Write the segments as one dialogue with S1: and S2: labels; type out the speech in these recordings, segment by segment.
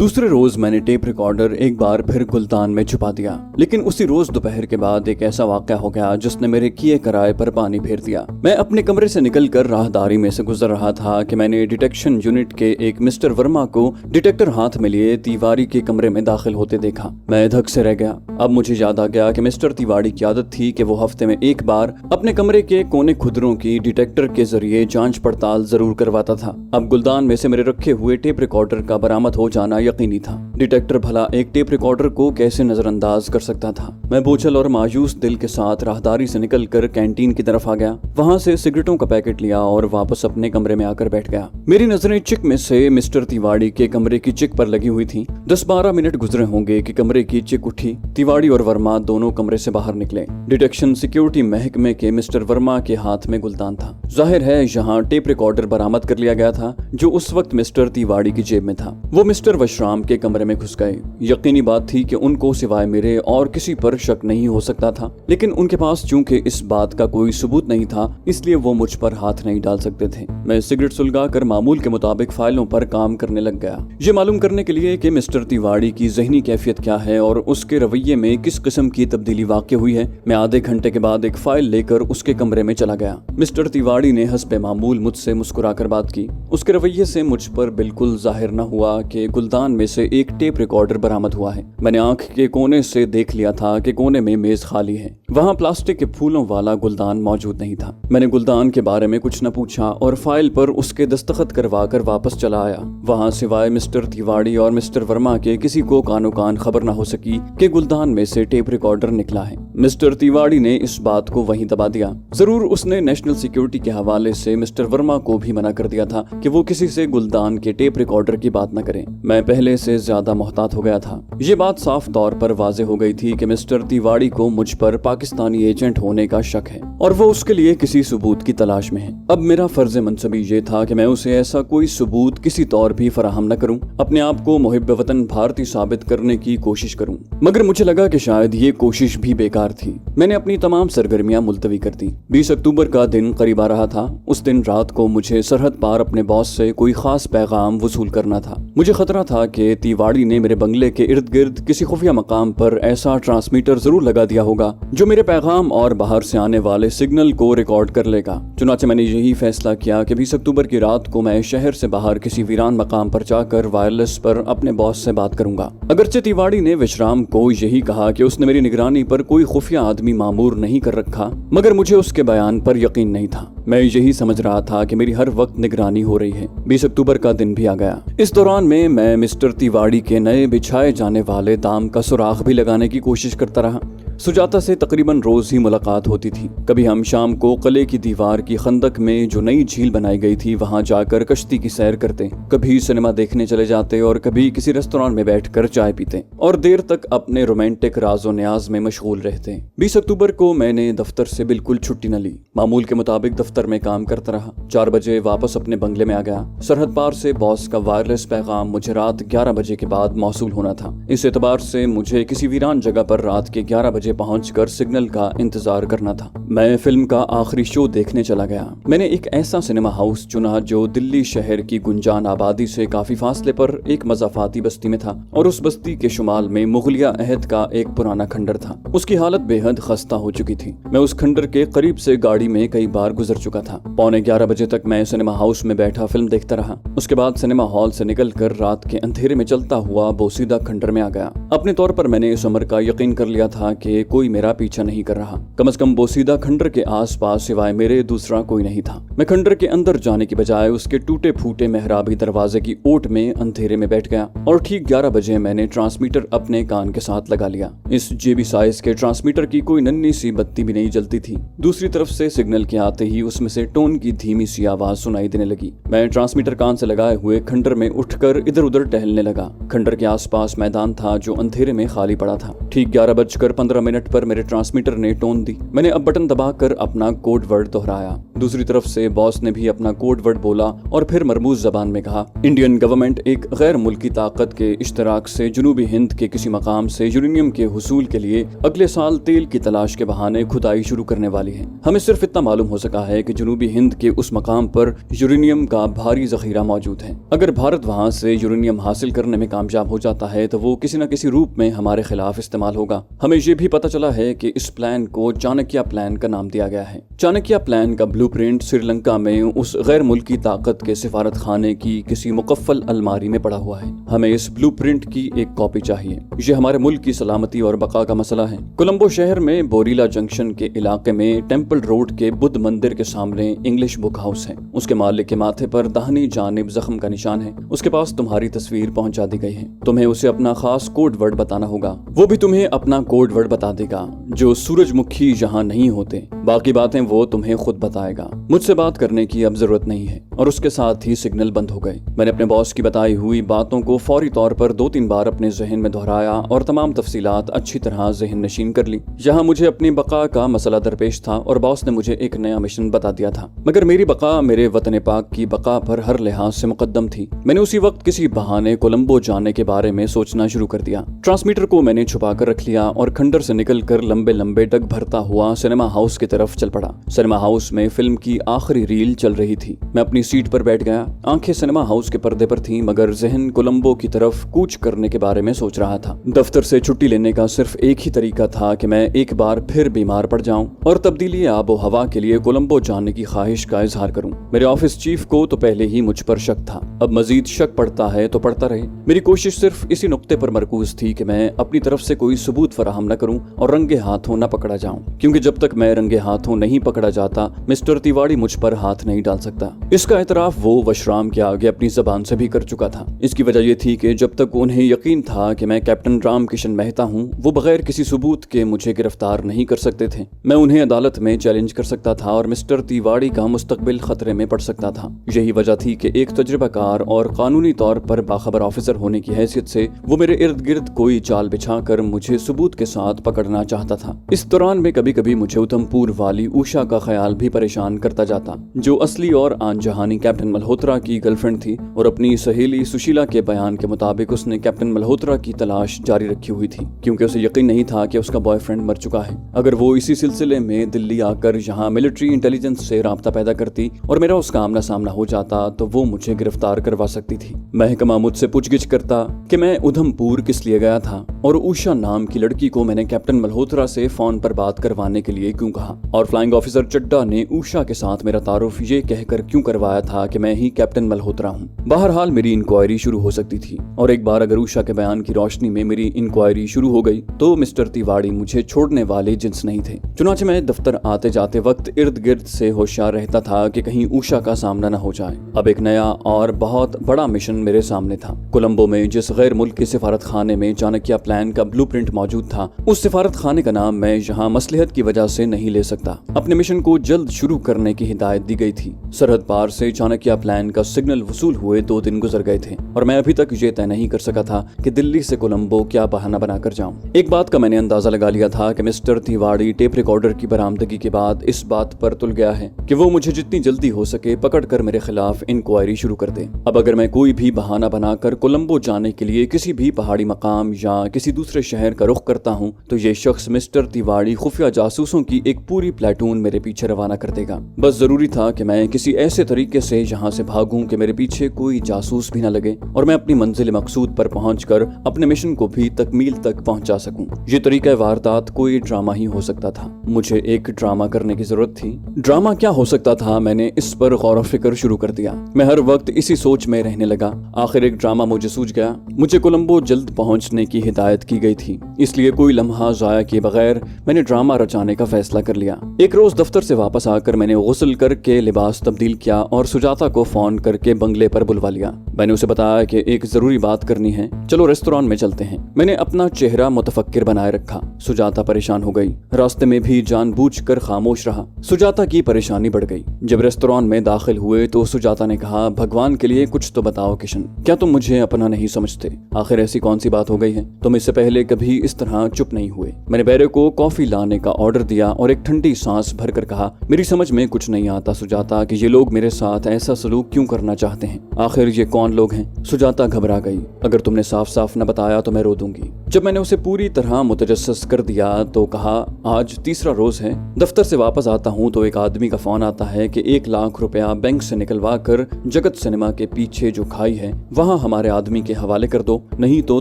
S1: दूसरे रोज मैंने tape recorder एक बार फिर गुलदान में छुपा दिया, लेकिन उसी रोज दोपहर के बाद एक ऐसा वाकया हो गया जिसने मेरे किए कराए पर पानी फेर दिया। मैं अपने कमरे से निकलकर राहदारी में से गुजर रहा था कि मैंने डिटेक्शन यूनिट के एक मिस्टर वर्मा को डिटेक्टर हाथ में लिए तिवारी के कमरे में दाखिल होते देखा। मैं धक से रह गया। अब मुझे याद आ गया कि मिस्टर तिवारी की आदत थी कि वो हफ्ते में एक बार अपने कमरे के कोने खुदरों की डिटेक्टर के जरिए जांच पड़ताल जरूर करवाता था। अब गुलदान में से मेरे रखे हुए टेप रिकॉर्डर का बरामद हो जाना यकीनी था। डिटेक्टर भला एक टेप रिकॉर्डर को कैसे नजरअंदाज कर सकता था। मैं बोझल और मायूस दिल के साथ राहदारी से निकलकर कैंटीन की तरफ आ गया। वहां से सिगरेटों का पैकेट लिया और वापस अपने कमरे में आकर बैठ गया। मेरी नजरें चिक में से मिस्टर तिवारी के कमरे की चिक पर लगी हुई थी। 10-12 मिनट गुजरे होंगे कि कमरे की चिक उठी। तिवारी और वर्मा दोनों कमरे से बाहर निकले। डिटेक्शन सिक्योरिटी महकमे के मिस्टर वर्मा के हाथ में गुलदान था। जाहिर है यहाँ टेप रिकॉर्डर बरामद कर लिया गया था जो उस वक्त मिस्टर तिवारी की जेब में था। वो मिस्टर वशराम के कमरे में घुस गए। यकीनी बात थी कि उनको सिवाय मेरे और किसी पर शक नहीं हो सकता था, लेकिन उनके पास चूंकि इस बात का कोई सबूत नहीं था, इसलिए वो मुझ पर हाथ नहीं डाल सकते थे। मैं सिगरेट सुलगाकर मामूल के मुताबिक फाइलों पर काम करने लग गया, ये मालूम करने के लिए कि मिस्टर तिवारी की ज़हनी कैफियत क्या है और उसके रवैये में किस किस्म की तब्दीली वाक़ई हुई है। मैं आधे घंटे के बाद एक फाइल लेकर उसके कमरे में चला गया। मिस्टर तिवारी ने हस्बे मामूल मुझसे मुस्कुराकर बात की। उसके रवैये से मुझ पर बिल्कुल जाहिर न हुआ कि गुलदान में से एक टेप रिकॉर्डर बरामद हुआ है। मैंने आंख के कोने से देख लिया था कि कोने में मेज खाली है। वहाँ प्लास्टिक के फूलों वाला गुलदान मौजूद नहीं था। मैंने गुलदान के बारे में कुछ न पूछा और फाइल पर उसके दस्तखत करवा कर वापस चला आया। वहाँ सिवाय मिस्टर तिवारी और मिस्टर वर्मा के किसी को कानो कान खबर न हो सकी कि गुलदान में से टेप रिकॉर्डर निकला है। मिस्टर तिवारी ने इस बात को वहीं दबा दिया। जरूर उसने नेशनल सिक्योरिटी के हवाले से मिस्टर वर्मा को भी मना कर दिया था कि वो किसी से गुलदान के टेप रिकॉर्डर की बात न करें। मैं पहले से ज्यादा मोहतात हो गया था। ये बात साफ तौर पर वाजे हो गई थी कि मिस्टर तिवारी को मुझ पर पाकिस्तानी एजेंट होने का शक है और वो उसके लिए किसी सबूत की तलाश में है। अब मेरा फर्ज मनसबी ये था कि मैं उसे ऐसा कोई सबूत किसी तौर भी फराहम न करूं, अपने आप को मुहिब वतन भारतीय साबित करने की कोशिश करूं। मगर मुझे लगा कि शायद ये कोशिश भी बेकार थी। मैंने अपनी तमाम सरगर्मियां मुलतवी कर दी। 20 अक्टूबर का दिन करीब आ रहा था। उस दिन रात को मुझे सरहद पार अपने बॉस से कोई खास पैगाम वसूल करना था। मुझे खतरा था कि तिवारी ने मेरे बंगले के इर्द गिर्द किसी खुफिया मकाम पर ऐसा ट्रांसमीटर जरूर लगा दिया होगा जो मेरे पैगाम और बाहर से आने वाले सिग्नल को रिकॉर्ड कर लेगा। चुनाचे मैंने यही फैसला किया कि 20 अक्टूबर की रात को मैं शहर से बाहर किसी वीरान मकाम पर जाकर वायरलेस पर अपने बॉस से बात करूंगा। अगरचे तिवारी ने विश्राम को यही कहा कि उसने मेरी निगरानी पर कोई खुफिया आदमी मामूर नहीं कर रखा, मगर मुझे उसके बयान पर यकीन नहीं था। मैं यही समझ रहा था कि मेरी हर वक्त निगरानी हो रही है। 20 अक्टूबर का दिन भी आ गया। इस दौरान में मैं मिस्टर तिवारी के नए बिछाए जाने वाले दाम का सुराग भी लगाने की कोशिश करता रहा। सुजाता से तकरीबन रोज ही मुलाकात होती थी। कभी हम शाम को किले की दीवार की खंदक में जो नई झील बनाई गई थी वहां जाकर कश्ती की सैर करते, कभी सिनेमा देखने चले जाते और कभी किसी रेस्तोरां में बैठकर चाय पीते और देर तक अपने रोमांटिक राजो न्याज में मशगूल रहते। 20 अक्टूबर को मैंने दफ्तर से बिल्कुल छुट्टी न ली। मामूल के मुताबिक दफ्तर में काम करता रहा। 4 बजे वापस अपने बंगले में आ गया। सरहद पार से बॉस का वायरलेस पैगाम मुझे रात 11 बजे के बाद मौसूल होना था। इस एतबार से मुझे किसी वीरान जगह पर रात के 11 बजे पहुंचकर सिग्नल का इंतजार करना था। मैं फिल्म का आखिरी शो देखने चला गया। मैंने एक ऐसा सिनेमा हाउस चुना जो दिल्ली शहर की गुंजान आबादी से काफी फासले पर एक मज़ाफाती बस्ती में था और उस बस्ती के शुमाल में मुगलिया अहद का एक पुराना खंडर था। उसकी हालत बेहद खस्ता हो चुकी थी। मैं उस खंडर के करीब से गाड़ी में कई बार गुजर चुका था। 11:15 बजे तक मैं सिनेमा हाउस में बैठा फिल्म देखता रहा। उसके बाद सिनेमा हॉल से निकलकर रात के अंधेरे में चलता हुआ बोसीदा खंडर में आ गया। अपने तौर पर मैंने इस उम्र का यकीन कर लिया था कि कोई मेरा पीछा नहीं कर रहा। कम से कम बोसीदा खंडर के आसपास सिवाय मेरे दूसरा कोई नहीं था। मैं खंडर के अंदर जाने की बजाय उसके टूटे फूटे मेहराबी दरवाजे की ओट में अंधेरे में बैठ गया और ठीक 11 बजे मैंने ट्रांसमीटर अपने कान के साथ लगा लिया। इस जेबी साइज के ट्रांसमीटर की कोई नन्ही सी बत्ती भी नहीं जलती थी। दूसरी तरफ से सिग्नल के आते ही उसमें से टोन की धीमी सी आवाज सुनाई देने लगी। मैं ट्रांसमीटर कान से लगाए हुए खंडर में उठकर इधर उधर टहलने लगा। खंडर के आसपास मैदान था जो अंधेरे में खाली पड़ा था। ठीक 11:15 मिनट पर मेरे ट्रांसमीटर ने टोन दी। मैंने अब बटन दबाकर अपना कोड वर्ड दोहराया। दूसरी तरफ से बॉस ने भी अपना कोड वर्ड बोला और फिर मरमूज जबान में कहा, इंडियन गवर्नमेंट एक गैर मुल्की ताकत के इश्तराक से जनूबी हिंद के किसी मकाम से यूरेनियम के हुसूल के लिए अगले साल तेल की तलाश के बहाने खुदाई शुरू करने वाली है। हमें सिर्फ इतना मालूम हो सका है कि जनूबी हिंद के उस मकाम पर यूरेनियम का भारी जखीरा मौजूद है। अगर भारत वहां से यूरेनियम हासिल करने में कामयाब हो जाता है तो वो किसी न किसी रूप में हमारे खिलाफ इस्तेमाल होगा। हमें ये भी पता चला है कि इस प्लान को चाणक्य प्लान का नाम दिया गया है। चाणक्य प्लान का ब्लूप्रिंट श्रीलंका में उस गैर मुल्की ताकत के सिफारत खाने की किसी मुकफ्फल अलमारी में पड़ा हुआ है। हमें इस ब्लूप्रिंट की एक कॉपी चाहिए। ये हमारे मुल्क की सलामती और बका का मसला है। कोलंबो शहर में बोरीला जंक्शन के इलाके में टेम्पल रोड के बुद्ध मंदिर के सामने इंग्लिश बुक हाउस है। उसके मालिक के माथे पर दाहिनी जानिब जख्म का निशान है। उसके पास तुम्हारी तस्वीर पहुंचा दी गई है। तुम्हें उसे अपना खास कोड वर्ड बताना होगा। वो भी तुम्हें अपना कोड वर्ड बता देगा। जो सूरजमुखी यहाँ नहीं होते, बाकी बातें वो तुम्हें खुद बताएगा। मुझसे बात करने की अब जरूरत नहीं है। और उसके साथ ही सिग्नल बंद हो गए। मैंने अपने बॉस की बताई हुई बातों को फौरी तौर पर 2-3 बार अपने जहन में दोहराया और तमाम तफसीलात अच्छी तरह जहन नशीन कर ली। यहाँ मुझे अपनी बका का मसला दरपेश था और बॉस ने मुझे एक नया मिशन बता दिया था, मगर मेरी बका मेरे वतन पाक की बका पर हर लिहाज से मुकद्दम थी। मैंने उसी वक्त किसी बहाने कोलंबो जाने के बारे में सोचना शुरू कर दिया। ट्रांसमीटर को मैंने छुपा कर रख लिया और खंडर से निकलकर लंबे लंबे डग भरता हुआ सिनेमा हाउस की तरफ चल पड़ा। सिनेमा हाउस में फिल्म की आखिरी रील चल रही थी। मैं अपनी सीट पर बैठ गया। आंखें सिनेमा हाउस के पर्दे पर थीं, मगर जहन कोलंबो की तरफ कूच करने के बारे में सोच रहा था। दफ्तर से छुट्टी लेने का सिर्फ एक ही तरीका था कि मैं एक बार फिर बीमार पड़ जाऊं और तब्दीली आबो हवा के लिए कोलंबो जाने की ख्वाहिश का इजहार करूं। मेरे ऑफिस चीफ को तो पहले ही मुझ पर शक था। अब मजीद शक पड़ता है तो पड़ता रहे। मेरी कोशिश सिर्फ इसी नुक्ते पर मरकूज थी कि मैं अपनी तरफ से कोई सबूत फराहम न करूं और रंगे हाथों न पकड़ा जाऊं, क्योंकि जब तक मैं रंगे हाथों नहीं पकड़ा जाता मिस्टर तिवाड़ी मुझ पर हाथ नहीं डाल सकता। इसका एतराफ वो वशराम के आगे अपनी जबान से भी कर चुका था। इसकी वजह यह थी कि जब तक उन्हें यकीन था कि मैं कैप्टन राम किशन मेहता हूँ, वो बगैर किसी सबूत के मुझे गिरफ्तार नहीं कर सकते थे। मैं उन्हें अदालत में चैलेंज कर सकता था और मिस्टर तिवाड़ी का मुस्तकबिल खतरे में पड़ सकता था। यही वजह थी कि एक तजुर्बाकार और कानूनी तौर पर बाखबर ऑफिसर होने की हैसियत से वो मेरे इर्द गिर्द कोई चाल बिछाकर मुझे सबूत के साथ पकड़ना चाहता था। इस दौरान में कभी कभी मुझे उधमपुर वाली उषा का ख्याल भी परेशान करता जाता, जो असली और आनजहानी कैप्टन मल्होत्रा की गर्लफ्रेंड थी और अपनी सहेली सुशीला के बयान के मुताबिक उसने कैप्टन मल्होत्रा की तलाश जारी रखी हुई थी, क्योंकि उसे यकीन नहीं था कि उसका बॉयफ्रेंड मर चुका है। अगर वो इसी सिलसिले में दिल्ली आकर यहाँ मिलिट्री इंटेलिजेंस से राब्ता पैदा करती और मेरा उसका आमना सामना हो जाता तो वो मुझे गिरफ्तार करवा सकती थी। महकमा मुझसे पूछगिछ करता कि मैं उधमपुर किस लिए गया था और उषा नाम की लड़की को मैंने कैप्टन मल्होत्रा से फोन पर बात करवाने के लिए क्यों कहा, और फ्लाइंग ऑफिसर चड्डा ने उषा के साथ मेरा तारुफ ये कहकर क्यों करवाया था कि मैं ही कैप्टन मल्होत्रा हूँ। बहरहाल मेरी इंक्वायरी शुरू हो सकती थी और एक बार अगर उषा के बयान की रोशनी में मेरी इंक्वायरी शुरू हो गई तो मिस्टर तिवाड़ी मुझे छोड़ने वाले जिन्स नहीं थे। चुनाचे मैं दफ्तर आते जाते वक्त इर्द गिर्द से होशियार रहता था कि कहीं उषा का सामना न हो जाए। अब एक नया और बहुत बड़ा मिशन मेरे सामने था। कोलंबो में जिस गैर मुल्क के सिफारत खाने में चाणक्य प्लान का ब्लूप्रिंट मौजूद था, उस सिफारत खाने का नाम मैं यहाँ मसलहत की वजह से नहीं ले सकता। अपने मिशन को जल्द शुरू करने की हिदायत दी गई थी। सरहद पार से चाणक्य प्लान का सिग्नल वसूल हुए 2 दिन गुजर गए थे और मैं अभी तक ये तय नहीं कर सका था कि दिल्ली से कोलंबो क्या बहाना बनाकर जाऊं। एक बात का मैंने अंदाजा लगा लिया था कि मिस्टर तिवाड़ी टेप रिकॉर्डर की बरामदगी के बाद इस बात पर तुल गया है कि वो मुझे जितनी जल्दी हो सके पकड़कर मेरे खिलाफ इंक्वायरी शुरू कर दे। अब अगर मैं कोई भी बहाना बनाकर कोलंबो जाने के लिए किसी भी पहाड़ी मकाम या किसी दूसरे शहर का रुख करता हूँ तो ये शख्स मिस्टर तिवाड़ी खुफिया जासूसों की एक पूरी प्लेटून मेरे पीछे रवाना कर देगा। बस जरूरी था कि मैं किसी ऐसे तरीके से यहाँ से भागूं कि मेरे पीछे कोई जासूस भी न लगे और मैं अपनी मंजिल मकसूद पर पहुंचकर अपने मिशन को भी तकमील तक पहुंचा सकूं। ये तरीका वारदात कोई ड्रामा ही हो सकता था। मुझे एक ड्रामा करने की जरूरत थी। ड्रामा क्या हो सकता था, मैंने इस पर गौर फिक्र शुरू कर दिया। मैं हर वक्त इसी सोच में रहने लगा। आखिर एक ड्रामा मुझे सूझ गया। मुझे कोलंबो जल्द पहुंचने की हिदायत की गई थी, इसलिए कोई लम्हा जाया किए बगैर मैंने ड्रामा रचाने का फैसला कर लिया। एक रोज दफ्तर से वापस आकर मैंने गुस्ल करके लिबास तब्दील किया और सुजाता को फोन करके बंगले पर बुलवा लिया। मैंने उसे बताया कि एक जरूरी बात करनी है, चलो रेस्टोरेंट में चलते हैं। मैंने अपना चेहरा मुतफक्किर बनाए रखा। सुजाता परेशान हो गई। रास्ते में भी जानबूझकर खामोश रहा। सुजाता की परेशानी बढ़ गई। जब रेस्टोरेंट में दाखिल हुए तो सुजाता ने कहा, भगवान के लिए कुछ तो बताओ किशन, क्या तुम मुझे अपना नहीं समझते? आखिर ऐसी कौन सी बात हो गई है? तुम इससे पहले कभी इस तरह चुप नहीं हुए। मैंने बैरे को कॉफी लाने का ऑर्डर दिया और एक ठंडी सांस भरकर कहा, मेरी समझ में कुछ नहीं आता सुजाता कि ये लोग मेरे साथ ऐसा सलूक क्यों करना चाहते हैं। आखिर ये कौन लोग हैं? सुजाता घबरा गई। अगर तुमने साफ साफ न बताया तो मैं रो दूंगी। जब मैंने उसे पूरी तरह मुतजस्सिस कर दिया तो कहा, आज तीसरा रोज है, दफ्तर से वापस आता हूँ तो एक आदमी का फोन आता है कि 1 लाख रुपया बैंक से निकलवा कर जगत सिनेमा के पीछे जो खाई है वहाँ हमारे आदमी के हवाले कर दो, नहीं तो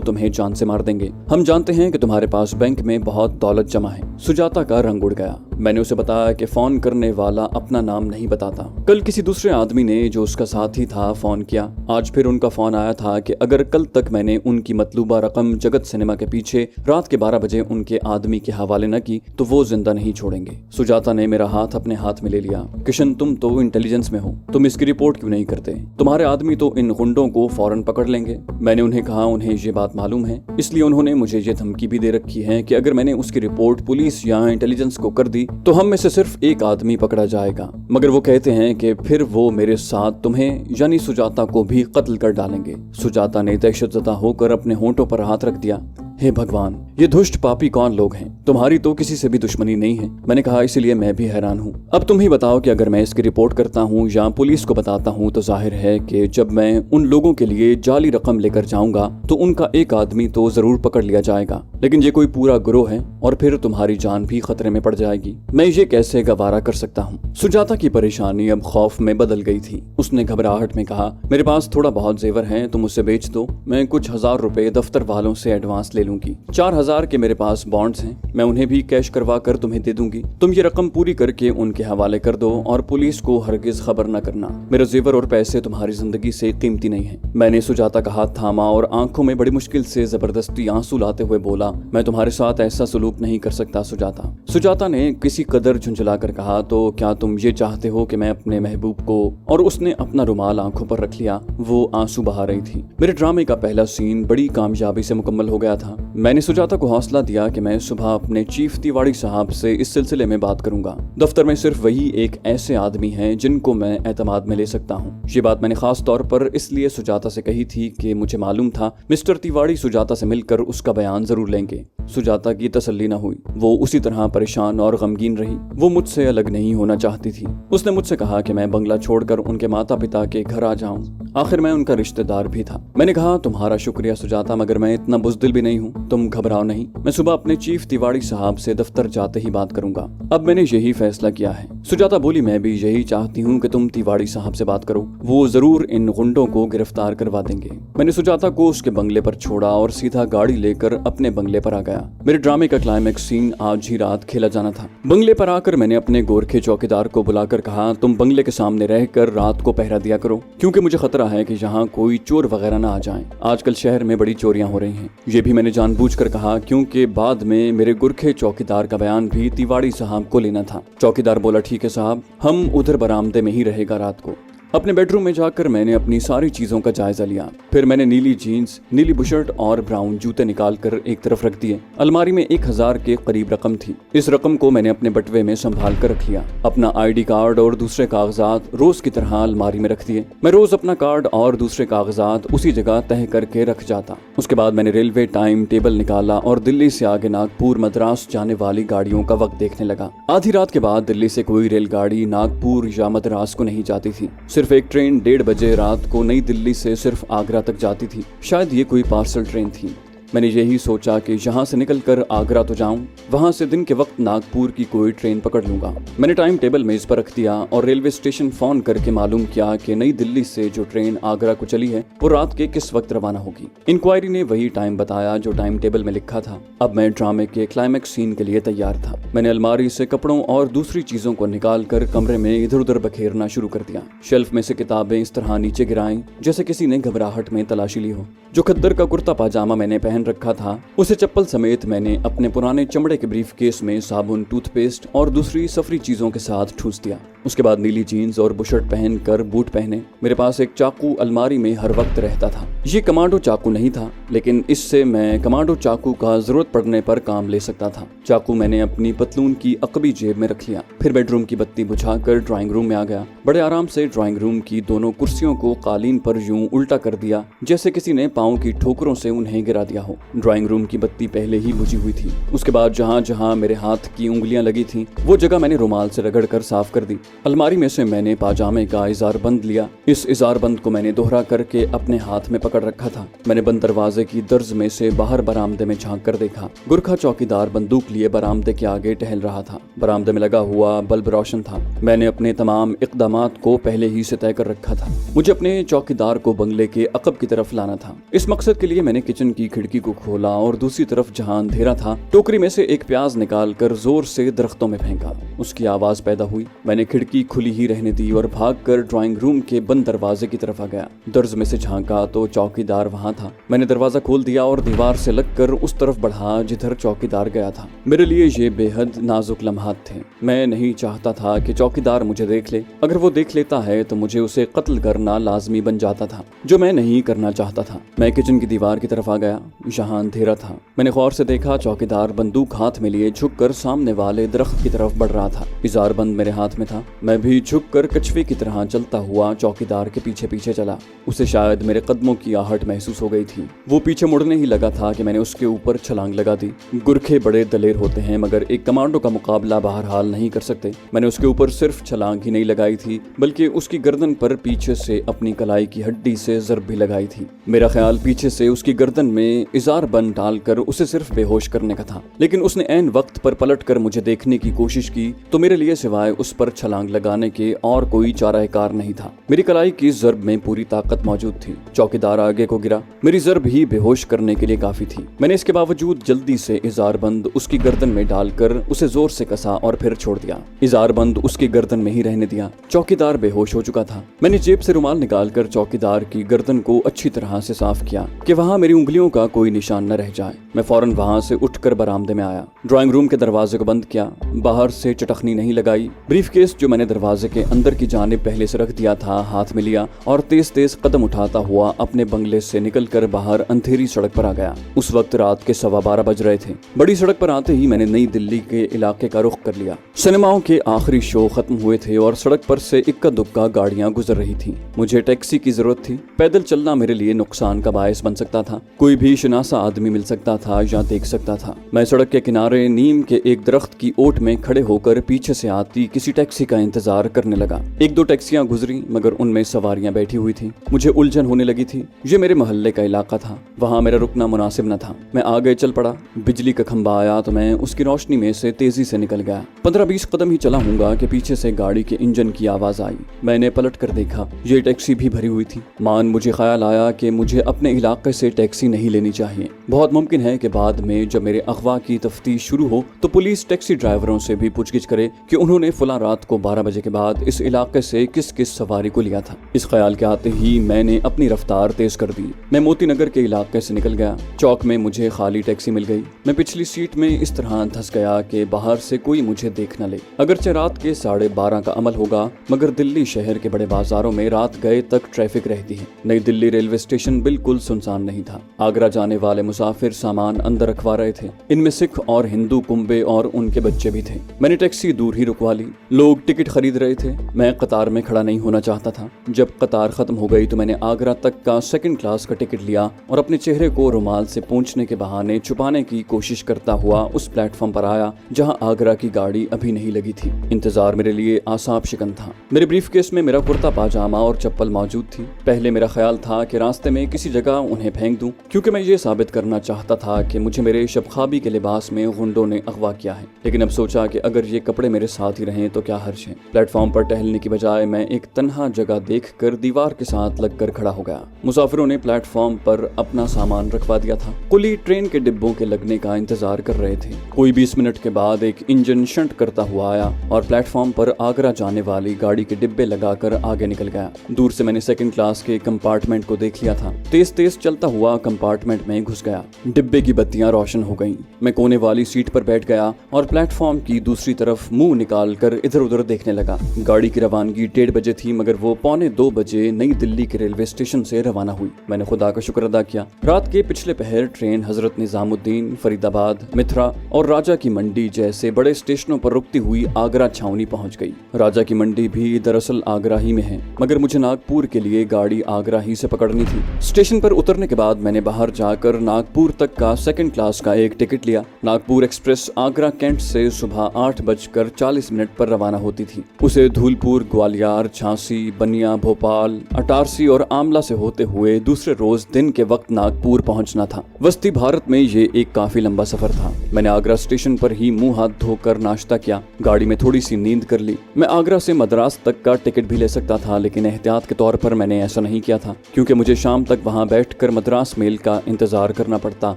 S1: तुम्हें जान से मार देंगे। हम जानते हैं कि तुम्हारे पास बैंक में बहुत दौलत जमा है। सुजाता का रंग उड़ गया। मैंने उसे बताया कि फोन करने वाला अपना नाम नहीं बताता। कल किसी दूसरे आदमी ने जो उसका साथी था फोन किया। आज फिर उनका फोन आया था कि अगर कल तक मैंने उनकी मतलूबा रकम जगत सिनेमा के पीछे रात के 12 बजे उनके आदमी के हवाले न की तो वो जिंदा नहीं छोड़ेंगे। सुजाता ने मेरा हाथ अपने हाथ में ले लिया। किशन, तुम तो इंटेलिजेंस में हो, तुम इसकी रिपोर्ट क्यों नहीं करते? तुम्हारे आदमी तो इन गुंडों को फौरन पकड़ लेंगे। मैंने उन्हें कहा उन्हें ये बात मालूम है, इसलिए उन्होंने मुझे ये धमकी भी दे रखी है कि अगर मैंने उसकी रिपोर्ट पुलिस या इंटेलिजेंस को कर दी तो हम में से सिर्फ एक आदमी पकड़ा जाएगा। मगर वो कहते हैं कि फिर वो मेरे साथ तुम्हें यानी सुजाता को भी कत्ल कर डालेंगे। सुजाता ने दहशतज़दा होकर अपने होंठों पर हाथ रख दिया। हे भगवान, ये दुष्ट पापी कौन लोग हैं? तुम्हारी तो किसी से भी दुश्मनी नहीं है। मैंने कहा, इसीलिए मैं भी हैरान हूँ। अब तुम ही बताओ कि अगर मैं इसकी रिपोर्ट करता हूँ या पुलिस को बताता हूँ तो जाहिर है कि जब मैं उन लोगों के लिए जाली रकम लेकर जाऊंगा तो उनका एक आदमी तो जरूर पकड़ लिया जाएगा, लेकिन ये कोई पूरा गिरोह है और फिर तुम्हारी जान भी खतरे में पड़ जाएगी। मैं ये कैसे गवारा कर सकता हूँ? सुजाता की परेशानी अब खौफ में बदल गई थी। उसने घबराहट में कहा, मेरे पास थोड़ा बहुत जेवर है, तुम उसे बेच दो। मैं कुछ 1000 रुपए दफ्तर वालों से एडवांस ले लूंगी। 4000 के मेरे पास बॉन्ड्स हैं, मैं उन्हें भी कैश करवा कर तुम्हें दे दूंगी। तुम ये रकम पूरी करके उनके हवाले कर दो और पुलिस को हरगिज खबर न करना। मेरा जेवर और पैसे तुम्हारी जिंदगी से कीमती नहीं है। मैंने सुजाता का हाथ थामा और आंखों में बड़ी मुश्किल से जबरदस्ती आंसू लाते हुए बोला, मैं तुम्हारे साथ ऐसा सलूक नहीं कर सकता सुजाता। सुजाता ने किसी कदर झुंझला कर कहा, तो क्या तुम ये चाहते हो कि मैं अपने महबूब को? और उसने अपना रुमाल आंखों पर रख लिया। वो आंसू बहा रही थी। मेरे ड्रामे का पहला सीन बड़ी कामयाबी से मुकम्मल हो गया था। मैंने सुजाता को हौसला दिया कि मैं सुबह अपने चीफ तिवाड़ी साहब से इस सिलसिले में बात करूंगा। दफ्तर में सिर्फ वही एक ऐसे आदमी हैं जिनको मैं एतमाद में ले सकता हूं। ये बात मैंने खास तौर पर इसलिए सुजाता से कही थी कि मुझे मालूम था मिस्टर तिवाड़ी सुजाता से मिलकर उसका बयान जरूर लेंगे। सुजाता की तसल्ली न हुई। वो उसी तरह परेशान और गमगीन रही। वो मुझसे अलग नहीं होना चाहती थी। उसने मुझसे कहा कि मैं बंगला छोड़कर उनके माता पिता के घर आ जाऊं। आखिर मैं उनका रिश्तेदार भी था। मैंने कहा, तुम्हारा शुक्रिया सुजाता, मगर मैं इतना बुज़दिल भी नहीं हूँ। तुम घबराओ नहीं, मैं सुबह अपने चीफ तिवाड़ी साहब से दफ्तर जाते ही बात करूंगा। अब मैंने यही फैसला किया है। सुजाता बोली, मैं भी यही चाहती हूँ कि तुम तिवाड़ी साहब से बात करो, वो जरूर इन गुंडों को गिरफ्तार करवा देंगे। मैंने सुजाता को उसके बंगले पर छोड़ा और सीधा गाड़ी लेकर अपने बंगले पर आ गया। मेरे ड्रामे का क्लाइमैक्स सीन आज ही रात खेला जाना था। बंगले पर आकर मैंने अपने गोरखे चौकीदार को बुलाकर कहा, तुम बंगले के सामने रहकर रात को पहरा दिया करो, क्योंकि मुझे खतरा है कि यहाँ कोई चोर वगैरह न आ जाएं। आजकल शहर में बड़ी चोरियां हो रही हैं। ये भी मैंने जानबूझकर कहा क्योंकि बाद में मेरे गुरखे चौकीदार का बयान भी तिवाड़ी साहब को लेना था। चौकीदार बोला, ठीक है साहब, हम उधर बरामदे में ही रहेगा रात को। अपने बेडरूम में जाकर मैंने अपनी सारी चीजों का जायजा लिया। फिर मैंने नीली जीन्स, नीली बुशर्ट और ब्राउन जूते निकाल कर एक तरफ रख दिए। अलमारी में 1000 के करीब रकम थी। इस रकम को मैंने अपने बटवे में संभाल कर रख लिया। अपना ID कार्ड और दूसरे कागजात रोज की तरह अलमारी में रख दिए। मैं रोज अपना कार्ड और दूसरे कागजात उसी जगह तह करके रख जाता। उसके बाद मैंने रेलवे टाइम टेबल निकाला और दिल्ली से आगे नागपुर मद्रास जाने वाली गाड़ियों का वक्त देखने लगा। आधी रात के बाद दिल्ली से कोई रेलगाड़ी नागपुर या मद्रास को नहीं जाती थी। सिर्फ एक ट्रेन 1:30 बजे रात को नई दिल्ली से सिर्फ आगरा तक जाती थी। शायद ये कोई पार्सल ट्रेन थी। मैंने यही सोचा कि यहाँ से निकलकर आगरा तो जाऊं, वहाँ से दिन के वक्त नागपुर की कोई ट्रेन पकड़ लूंगा। मैंने टाइम टेबल मेज पर रख दिया और रेलवे स्टेशन फोन करके मालूम किया कि नई दिल्ली से जो ट्रेन आगरा को चली है वो रात के किस वक्त रवाना होगी। इंक्वायरी ने वही टाइम बताया जो टाइम टेबल में लिखा था। अब मैं ड्रामे के क्लाइमैक्स सीन के लिए तैयार था। मैंने अलमारी से कपड़ों और दूसरी चीजों को निकाल कर कमरे में इधर उधर बखेरना शुरू कर दिया। शेल्फ में से किताबें इस तरह नीचे गिराई जैसे किसी ने घबराहट में तलाशी ली हो। जो खद्दर का कुर्ता पाजामा मैंने पहन रखा था उसे चप्पल समेत मैंने अपने पुराने चमड़े के ब्रीफ केस में साबुन, टूथपेस्ट और दूसरी सफरी चीजों के साथ ठूस दिया। उसके बाद नीली जीन्स और बुशर्ट पहनकर बूट पहने। मेरे पास एक चाकू अलमारी में हर वक्त रहता था। ये कमांडो चाकू नहीं था, लेकिन इससे मैं कमांडो चाकू का जरूरत पड़ने पर काम ले सकता था। चाकू मैंने अपनी पतलून की अकबी जेब में रख लिया। फिर बेडरूम की बत्ती बुझाकर ड्राइंग रूम में आ गया। बड़े आराम से ड्राइंग रूम की दोनों कुर्सियों को कालीन पर यूं उल्टा कर दिया जैसे किसी ने पाँव की ठोकरों से उन्हें गिरा दिया हो। ड्राइंग रूम की बत्ती पहले ही बुझी हुई थी। उसके बाद जहाँ जहाँ मेरे हाथ की उंगलियां लगी थी वो जगह मैंने रुमाल से रगड़ कर साफ कर दी। अलमारी में से मैंने पाजामे का इजार बंद लिया। इस इजार बंद को मैंने दोहरा करके अपने हाथ में पकड़ रखा था। मैंने बंद दरवाजे की दर्ज में से बाहर बरामदे में झांक कर देखा। गुरखा चौकीदार बंदूक लिए बरामदे के आगे टहल रहा था। बरामदे में लगा हुआ बल्ब रोशन था। मैंने अपने तमाम इक़दामात को पहले ही से तय कर रखा था। मुझे अपने चौकीदार को बंगले के अकब की तरफ लाना था। इस मकसद के लिए मैंने किचन की खिड़की को खोला और दूसरी तरफ जहां अंधेरा था टोकरी में से एक प्याज निकाल कर जोर से दरख्तों में फेंका। उसकी आवाज पैदा हुई। मैंने खिड़की खुली ही रहने दी और भागकर ड्राइंग रूम के बंद दरवाजे की तरफ आ गया। दर्ज में से झांका तो चौकीदार वहां था। मैंने दरवाजा खोल दिया और दीवार से लगकर उस तरफ बढ़ा जिधर चौकीदार गया था। मेरे लिए ये बेहद नाजुक लम्हात थे। मैं नहीं चाहता था कि चौकीदार मुझे देख ले। अगर वो देख लेता है तो मुझे उसे कत्ल करना लाजमी बन जाता था, जो मैं नहीं करना चाहता था। मैं किचन की दीवार की तरफ आ गया। यहाँ अंधेरा था। मैंने गौर से देखा चौकीदार बंदूक हाथ में लिए झुककर सामने वाले दरख्त की तरफ बढ़ रहा था। इजार बंद मेरे हाथ में था। मैं भी झुककर कछुए की तरह चलता हुआ चौकीदार के पीछे पीछे चला। उसे शायद मेरे कदमों की आहट महसूस हो गई थी। वो पीछे मुड़ने ही लगा था कि मैंने उसके ऊपर छलांग लगा दी। गुरखे बड़े दलेर होते हैं, मगर एक कमांडो का मुकाबला बहरहाल नहीं कर सकते। मैंने उसके ऊपर सिर्फ छलांग ही नहीं लगाई थी, बल्कि उसकी गर्दन पर पीछे से अपनी कलाई की हड्डी से जरब भी लगाई थी। मेरा ख्याल पीछे से उसकी गर्दन में इजार बंद डालकर उसे सिर्फ बेहोश करने का था, लेकिन उसने ऐन वक्त पर पलटकर मुझे देखने की कोशिश की तो मेरे लिए सिवाय उस पर छलांग लगाने के और कोई चाराकार नहीं था। मेरी कलाई की जरब में पूरी ताकत मौजूद थी। चौकीदार आगे को गिरा। मेरी जरब ही बेहोश करने के लिए काफी थी। मैंने इसके बावजूद जल्दी से इजार बंद उसकी गर्दन में डालकर उसे जोर से कसा और फिर छोड़ दिया। इजार बंद उसकी गर्दन में ही रहने दिया। चौकीदार बेहोश हो चुका था। मैंने जेब से रुमाल निकालकर चौकीदार की गर्दन को अच्छी तरह से साफ किया कि वहां मेरी उंगलियों का कोई निशान न रह जाए। मैं फौरन वहां से उठकर बरामदे में आया। ड्राइंग रूम के दरवाजे को बंद किया। बाहर से चटखनी नहीं लगाई। ब्रीफकेस जो मैंने दरवाजे के अंदर की जानिब पहले से रख दिया था हाथ में लिया और तेज तेज कदम उठाता हुआ अपने बंगले से निकलकर बाहर अंधेरी सड़क पर आ गया। उस वक्त रात के 12:15 बज रहे थे। बड़ी सड़क पर आते ही मैंने नई दिल्ली के इलाके का रुख कर लिया। सिनेमाओं के आखिरी शो खत्म हुए थे और सड़क पर से इक्का दुक्का गाड़ियां गुजर रही थी। मुझे टैक्सी की जरूरत थी। पैदल चलना मेरे लिए नुकसान का बायस बन सकता था। कोई भी शनासा आदमी मिल सकता था या देख सकता था। मैं सड़क के किनारे नीम के एक दरख्त की ओट में खड़े होकर पीछे से आती किसी टैक्सी का इंतजार करने लगा। एक दो टैक्सियां गुजरी, मगर उनमें सवारियां बैठी हुई थी। मुझे उलझन होने लगी थी। ये मेरे मोहल्ले का इलाका था। वहाँ मेरा रुकना मुनासिब न था। मैं आगे चल पड़ा। बिजली का खंबा आया तो मैं उसकी रोशनी में से तेजी से निकल गया। 15-20 कदम ही चला हूँगा कि पीछे से गाड़ी के इंजन की आवाज आई। मैंने पलट कर देखा। ये टैक्सी भी भरी हुई थी। मुझे ख्याल आया कि मुझे अपने इलाके से टैक्सी नहीं लेनी चाहिए। बहुत मुमकिन है कि बाद में जब मेरे अगवा की तफ्तीश शुरू हो तो पुलिस टैक्सी ड्राइवरों से भी पूछगिछ करे कि उन्होंने फला रात को 12 बजे के बाद इस इलाके से किस किस सवारी को लिया था। इस ख्याल के आते ही मैंने अपनी रफ्तार तेज कर दी। मैं मोती नगर के इलाके से निकल गया। चौक में मुझे खाली टैक्सी मिल गई। मैं पिछली सीट में इस तरह धंस गया कि बाहर से कोई मुझे देख न ले। अगरचे रात के 12:30 का अमल होगा, मगर दिल्ली शहर के बड़े बाजारों में रात गए तक ट्रैफिक रहती है। नई दिल्ली रेलवे स्टेशन बिल्कुल सुनसान नहीं था। आगरा जाने वाले मुसाफिर सामान अंदर रखवा रहे थे। इनमें सिख और हिंदू कुंबे और उनके बच्चे भी थे। मैंने टैक्सी दूर ही रुकवा ली। लोग टिकट खरीद रहे थे। मैं कतार में खड़ा नहीं होना चाहता था। जब कतार खत्म हो गई तो मैंने आगरा तक का 2nd क्लास का टिकट लिया और अपने चेहरे को रुमाल से पोंछने के बहाने छुपाने की कोशिश करता हुआ उस प्लेटफॉर्म पर आया जहां आगरा की गाड़ी अभी नहीं लगी थी। इंतजार मेरे लिए आसाब शिकन था। मेरे ब्रीफकेस में मेरा कुर्ता पाजामा और चप्पल मौजूद थी। पहले मेरा ख्याल था कि रास्ते में किसी जगह उन्हें फेंक दूं, क्योंकि मैं ये साबित करना चाहता था कि मुझे मेरे शबखाबी के लिबास में गुंडों ने अगवा किया है। लेकिन अब सोचा कि अगर ये कपड़े मेरे साथ ही रहें तो क्या हर्ज है। प्लेटफॉर्म पर टहलने की बजाय मैं एक तन्हा जगह देखकर दीवार के साथ लगकर खड़ा हो गया। मुसाफिरों ने प्लेटफॉर्म पर अपना सामान रखवा दिया था। कुली ट्रेन के डिब्बों के लगने का इंतजार कर रहे थे। कोई 20 मिनट के बाद एक इंजन शंट करता हुआ आया और प्लेटफॉर्म पर आगरा जाने वाली गाड़ी के डिब्बे लगाकर आगे निकल गया। दूर से मैंने 2nd क्लास के कंपार्टमेंट को देख लिया था। तेज तेज चलता हुआ कंपार्टमेंट में घुस गया। डिब्बे की बत्तियां रोशन हो गईं। मैं कोने वाली सीट पर बैठ गया और प्लेटफॉर्म की दूसरी तरफ मुंह निकाल कर इधर उधर देखने लगा। गाड़ी की रवानगी 1:30 बजे थी, मगर वो 1:45 बजे नई दिल्ली के रेलवे स्टेशन से रवाना हुई। मैंने खुदा का शुक्र अदा किया। रात के पिछले पहर ट्रेन हजरत निजामुद्दीन, फरीदाबाद, मिथरा और राजा की मंडी जैसे बड़े स्टेशनों पर रुकती हुई आगरा छावनी पहुंच गई। राजा की मंडी भी दरअसल आगरा ही में है, मगर मुझे नागपुर के लिए गाड़ी आगरा ही से पकड़नी थी। स्टेशन पर उतरने के बाद मैंने बाहर जाकर नागपुर तक का 2nd क्लास का एक टिकट लिया। नागपुर एक्सप्रेस आगरा कैंट से सुबह 8:40 पर रवाना होती थी। उसे धूलपुर, ग्वालियर, झांसी, बनिया, भोपाल, अटारसी और आमला से होते हुए दूसरे रोज दिन के वक्त नागपुर पहुंचना था। वस्ती भारत में ये एक काफी लंबा सफर था। मैंने आगरा स्टेशन पर ही मुंह हाथ धोकर नाश्ता किया, गाड़ी में थोड़ी सी नींद कर ली। मैं आगरा से मद्रास तक का टिकट भी ले सकता था, लेकिन एहतियात के तौर पर मैंने ऐसा नहीं किया था, क्योंकि मुझे शाम तक वहां बैठकर मद्रास मेल का इंतजार करना पड़ता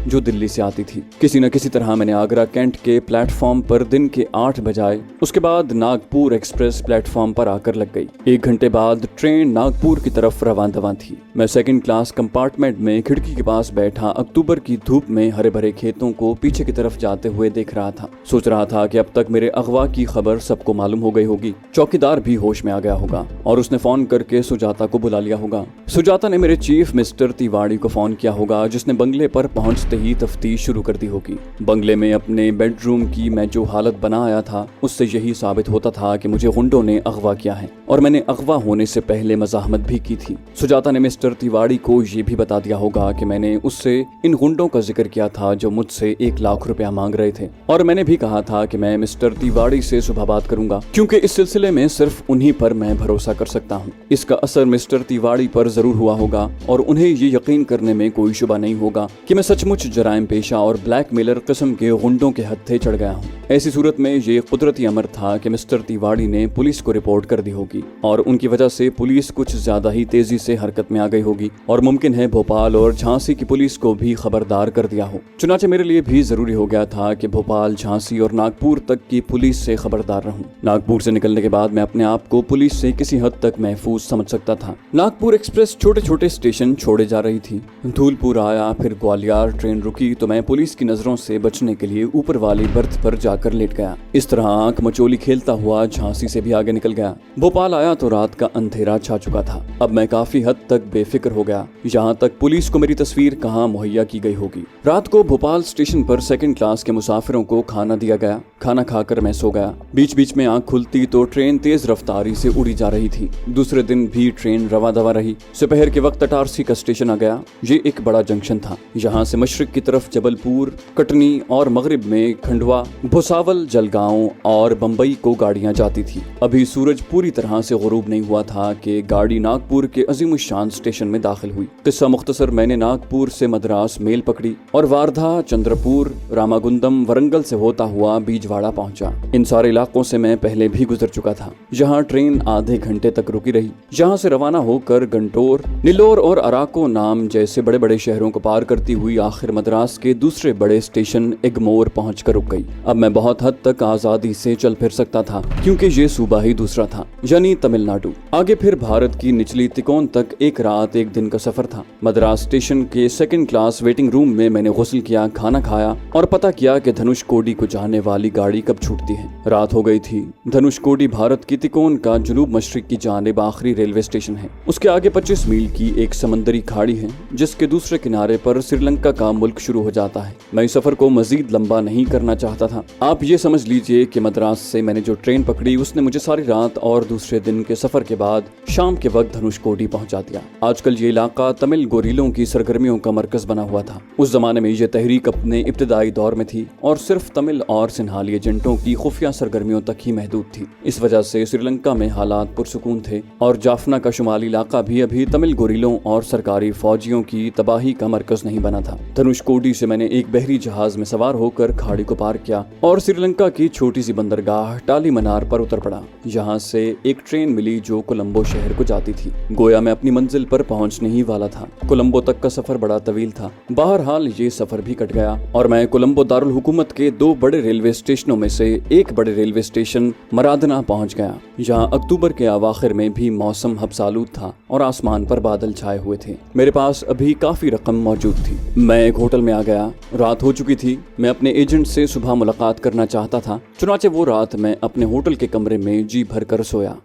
S1: जो दिल्ली से आती थी। किसी न किसी तरह मैंने आगरा कैंट के प्लेटफॉर्म पर दिन के 8 बजाए। उसके बाद नागपुर एक्सप्रेस प्लेटफॉर्म पर आकर लग गई। 1 घंटे बाद ट्रेन नागपुर की तरफ रवाना थी। मैं 2nd क्लास कंपार्टमेंट में खिड़की के पास बैठा अक्टूबर की धूप में हरे भरे खेतों को पीछे की तरफ जाते हुए देख रहा था। सोच रहा था कि अब तक मेरे अगवा की खबर सबको मालूम हो गई होगी। चौकीदार भी होश में आ गया होगा और उसने फोन करके सुजाता को बुला लिया होगा। सुजाता ने मेरे चीफ मिस्टर तिवाड़ी को फोन किया होगा, जिसने बंगले पर पहुंचते ही तफ्तीश शुरू कर दी होगी। बंगले में अपने बेडरूम की मैं जो हालत बना आया था, उससे यही साबित होता था कि मुझे गुंडों ने अगवा किया है और मैंने अगवा होने से पहले मज़ाहमत भी की थी। सुजाता ने मिस्टर तिवाड़ी को ये भी बता दिया होगा कि मैंने उससे इन गुंडों का जिक्र किया था जो मुझसे 1 लाख रुपया मांग रहे थे, और मैंने भी कहा था कि मैं मिस्टर तिवाड़ी से सुबह बात करूंगा, क्योंकि इस सिलसिले में सिर्फ उन्हीं पर मैं भरोसा कर सकता हूँ। इसका असर मिस्टर तिवाड़ी पर जरूर हुआ होगा और उन्हें ये यकीन करने में कोई शुबा नहीं होगा कि मैं सचमुच जराइम पेशा और ब्लैकमेलर किस्म के गुंडों के हत्थे चढ़ गया हूँ। ऐसी सूरत में ये कुदरती अमर था कि मिस्टर तिवाड़ी ने पुलिस को रिपोर्ट कर दी होगी और उनकी वजह से पुलिस कुछ ज्यादा ही तेजी से हरकत में आ गई होगी, और मुमकिन है भोपाल और झांसी की पुलिस को भी खबरदार कर दिया हो। चुनाचे मेरे लिए भी जरूरी हो गया था कि भोपाल, झांसी और नागपुर तक की पुलिस से खबरदार रहूं। नागपुर से निकलने के बाद मैं अपने आप को पुलिस से किसी हद तक महफूज समझ सकता था। नागपुर एक्सप्रेस छोटे छोटे स्टेशन छोड़े जा रही थी। धूलपुर आया, फिर ग्वालियर ट्रेन रुकी तो मैं पुलिस की नजरों से बचने के लिए ऊपर वाली बर्थ पर जाकर लेट गया। इस तरह आंख मचोली खेलता हुआ झांसी से भी आगे निकल गया। भोपाल आया तो रात का अंधेरा छा चुका था। अब मैं काफी हद तक बेफिक्र हो गया, यहाँ तक पुलिस को मेरी तस्वीर कहाँ मुहैया की गई होगी। रात को भोपाल स्टेशन पर 2nd क्लास के मुसाफिरों को खाना दिया गया। खाना खाकर मैं सो गया। बीच बीच में आंख खुलती तो ट्रेन तेज रफ्तारी से उड़ी जा रही थी। दूसरे दिन भी ट्रेन रवा दवा रही। दोपहर के वक्त अटारसी का स्टेशन आ गया। ये एक बड़ा जंक्शन था। यहाँ से मशरिक की तरफ जबलपुर, कटनी और मगरिब में खंडवा, भुसावल, जलगांव और बम्बई को गाड़ियां जाती थी। अभी सूरज पूरी तरह से गुरूब नहीं हुआ था कि गाड़ी नागपुर के अजीमुशान स्टेशन में दाखिल हुई। किस्सा मुख्तसर, मैंने नागपुर से मद्रास मेल पकड़ी और वारधा, चंद्रपुर, रामागुंदम, वरंगल से होता हुआ बीजवाड़ा पहुंचा। इन सारे इलाकों से मैं पहले भी गुजर चुका था। यहाँ ट्रेन आधे घंटे तक रुकी रही। यहाँ से रवाना होकर गंटोर, नीलोर और अराको नाम जैसे बड़े बड़े शहरों को पार करती हुई आखिर मद्रास के दूसरे बड़े स्टेशन एगमोर पहुंचकर रुक गई। अब मैं बहुत हद तक आजादी से चल फिर सकता था, क्योंकि ये सूबा ही दूसरा था, यानी तमिलनाडु। आगे फिर भारत की निचली तिकोन तक 1 रात 1 दिन का सफर था। मद्रास स्टेशन के 2nd क्लास वेटिंग रूम में मैंने गुस्ल किया, खाना खाया और पता किया कि धनुषकोडी को जाने वाली गाड़ी कब छूटती है। रात हो गई थी। धनुषकोडी भारत की तिकोन का जुनूब मशरिक की जानिब आखिरी रेलवे स्टेशन है। उसके आगे 25 मील की एक समंदरी खाड़ी है, जिसके दूसरे किनारे पर श्रीलंका का मुल्क शुरू हो जाता है। मैं इस सफर को मजीद लंबा नहीं करना चाहता था। आप ये समझ लीजिए कि मद्रास से मैंने जो ट्रेन पकड़ी उसने मुझे सारी रात और दूसरे दिन के सफर के बाद शाम के वक्त धनुषकोडी पहुंचा दिया। आजकल ये इलाका तमिल गोरिलों की सरगर्मियों का मरकज बना हुआ था। उस जमाने में ये तहरीक अपने इब्तदाई दौर में थी और सिर्फ तमिल और सिन्हाली एजेंटों की खुफिया सरगर्मियों तक ही महदूद थी। इस वजह से श्रीलंका में हालात पुरसुकून थे और जाफना का शुमाली इलाका भी अभी तमिल गोरिलों और सरकारी फौजियों की तबाही का मरकज नहीं बना था। धनुषकोडी से मैंने एक बहरी जहाज में सवार होकर खाड़ी को पार किया और श्रीलंका की छोटी सी बंदरगाह टाली मनार पर उतर पड़ा। यहाँ से एक ट्रेन मिली जो कोलंबो शहर को जाती थी। गोया मैं अपनी मंजिल पर पहुंचने ही वाला था। कोलंबो तक का सफर बड़ा तवील था। बहरहाल ये सफर भी कट गया और मैं कोलंबो दारुल हुकूमत के 2 बड़े रेलवे स्टेशनों में से एक बड़े रेलवे स्टेशन मरादना पहुंच गया। यहाँ अक्टूबर के अवाखिर में भी मौसम हब्सालूद था और आसमान पर बादल छाए हुए थे। मेरे पास अभी काफी रकम मौजूद थी। मैं एक होटल में आ गया। रात हो चुकी थी। मैं अपने एजेंट से सुबह मुलाकात करना चाहता था। चुनाचे वो रात मैं अपने होटल के कमरे में जी भर कर सोया।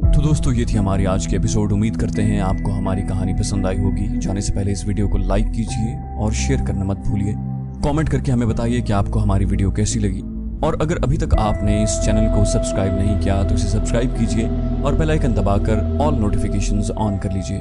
S2: तो दोस्तों, ये थी हमारी आज की एपिसोड। उम्मीद करते हैं आपको हमारी कहानी पसंद आई होगी। जाने से पहले इस वीडियो को लाइक कीजिए और शेयर करना मत भूलिए। कमेंट करके हमें बताइए कि आपको हमारी वीडियो कैसी लगी। और अगर अभी तक आपने इस चैनल को सब्सक्राइब नहीं किया तो इसे सब्सक्राइब कीजिए और बेल आइकन दबाकर ऑल नोटिफिकेशंस ऑन कर लीजिए।